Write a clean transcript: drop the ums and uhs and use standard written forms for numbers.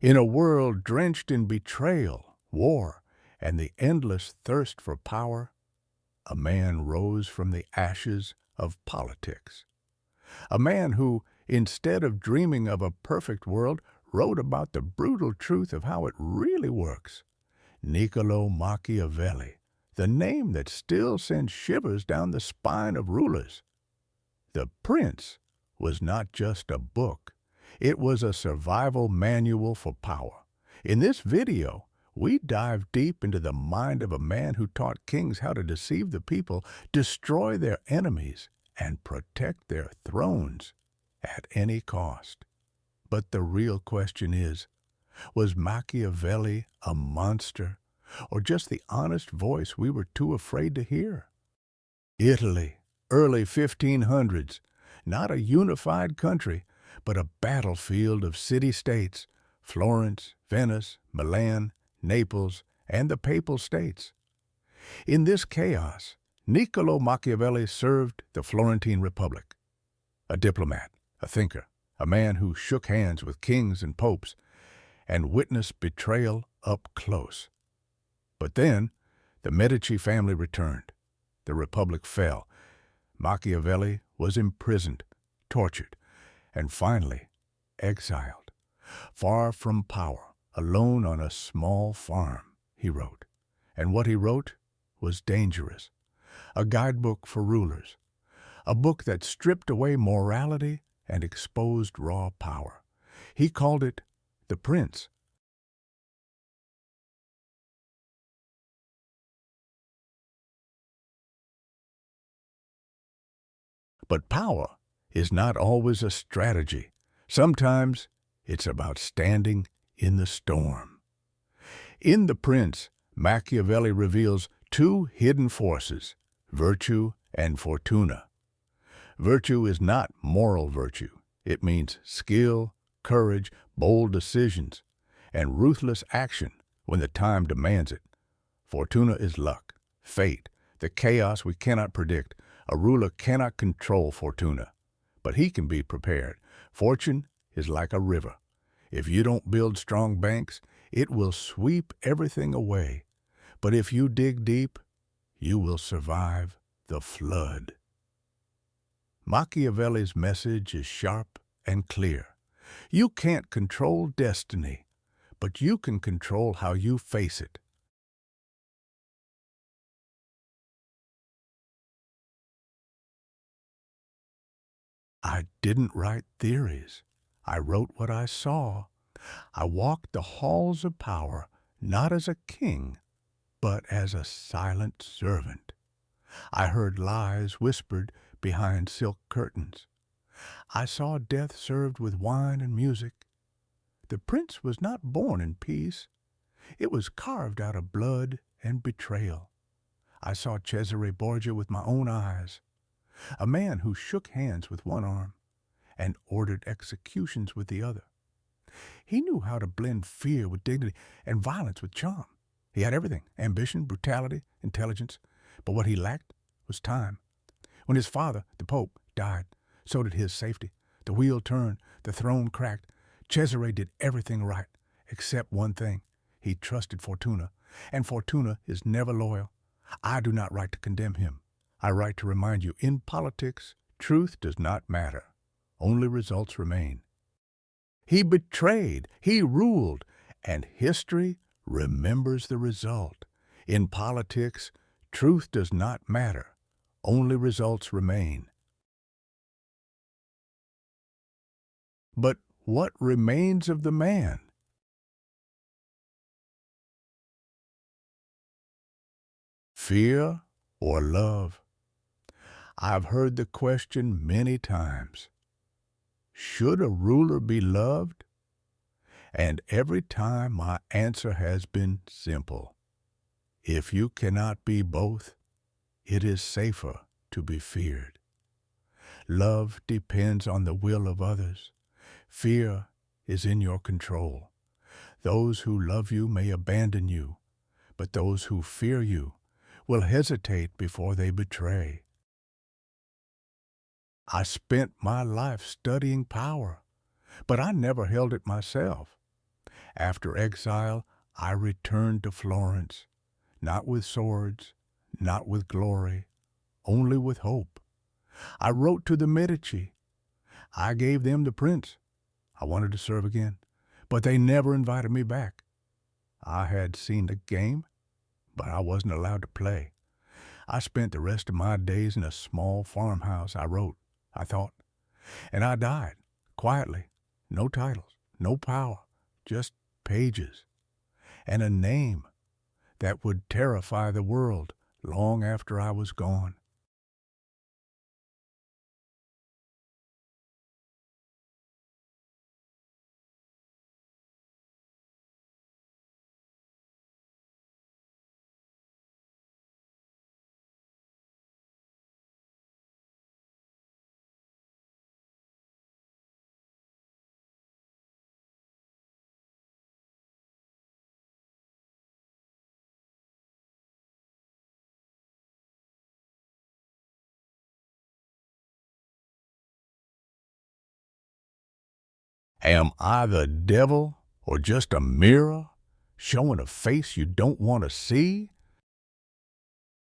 In a world drenched in betrayal, war, and the endless thirst for power, a man rose from the ashes of politics. A man who, instead of dreaming of a perfect world, wrote about the brutal truth of how it really works. Niccolò Machiavelli, the name that still sends shivers down the spine of rulers. The Prince was not just a book. It was a survival manual for power. In this video, we dive deep into the mind of a man who taught kings how to deceive the people, destroy their enemies, and protect their thrones at any cost. But the real question is, was Machiavelli a monster, or just the honest voice we were too afraid to hear? Italy, early 1500s, not a unified country, but a battlefield of city-states, Florence, Venice, Milan, Naples, and the Papal States. In this chaos, Niccolò Machiavelli served the Florentine Republic. A diplomat, a thinker, a man who shook hands with kings and popes and witnessed betrayal up close. But then, the Medici family returned. The Republic fell. Machiavelli was imprisoned, tortured, and finally exiled. Far from power, alone on a small farm, he wrote. And what he wrote was dangerous. A guidebook for rulers. A book that stripped away morality and exposed raw power. He called it The Prince. But power is not always a strategy. Sometimes it's about standing in the storm. In The Prince, Machiavelli reveals two hidden forces, virtue and Fortuna. Virtue is not moral virtue. It means skill, courage, bold decisions, and ruthless action when the time demands it. Fortuna is luck, fate, the chaos we cannot predict. A ruler cannot control Fortuna, but he can be prepared. Fortune is like a river. If you don't build strong banks, it will sweep everything away. But if you dig deep, you will survive the flood. Machiavelli's message is sharp and clear. You can't control destiny, but you can control how you face it. I didn't write theories. I wrote what I saw. I walked the halls of power, not as a king, but as a silent servant. I heard lies whispered behind silk curtains. I saw death served with wine and music. The prince was not born in peace. It was carved out of blood and betrayal. I saw Cesare Borgia with my own eyes, a man who shook hands with one arm and ordered executions with the other. He knew how to blend fear with dignity and violence with charm. He had everything: ambition, brutality, intelligence. But what he lacked was time. When his father, the Pope, died, so did his safety. The wheel turned, the throne cracked. Cesare did everything right, except one thing. He trusted Fortuna, and Fortuna is never loyal. I do not write to condemn him. I write to remind you, in politics, truth does not matter. Only results remain. He betrayed, he ruled, and history remembers the result. In politics, truth does not matter. Only results remain. But what remains of the man? Fear or love? I've heard the question many times. Should a ruler be loved? And every time my answer has been simple. If you cannot be both, it is safer to be feared. Love depends on the will of others. Fear is in your control. Those who love you may abandon you, but those who fear you will hesitate before they betray. I spent my life studying power, but I never held it myself. After exile, I returned to Florence, not with swords, not with glory, only with hope. I wrote to the Medici. I gave them the prince. I wanted to serve again, but they never invited me back. I had seen the game, but I wasn't allowed to play. I spent the rest of my days in a small farmhouse. I wrote, I thought, and I died, quietly. No titles, no power, just pages, and a name that would terrify the world long after I was gone. Am I the devil or just a mirror showing a face you don't want to see?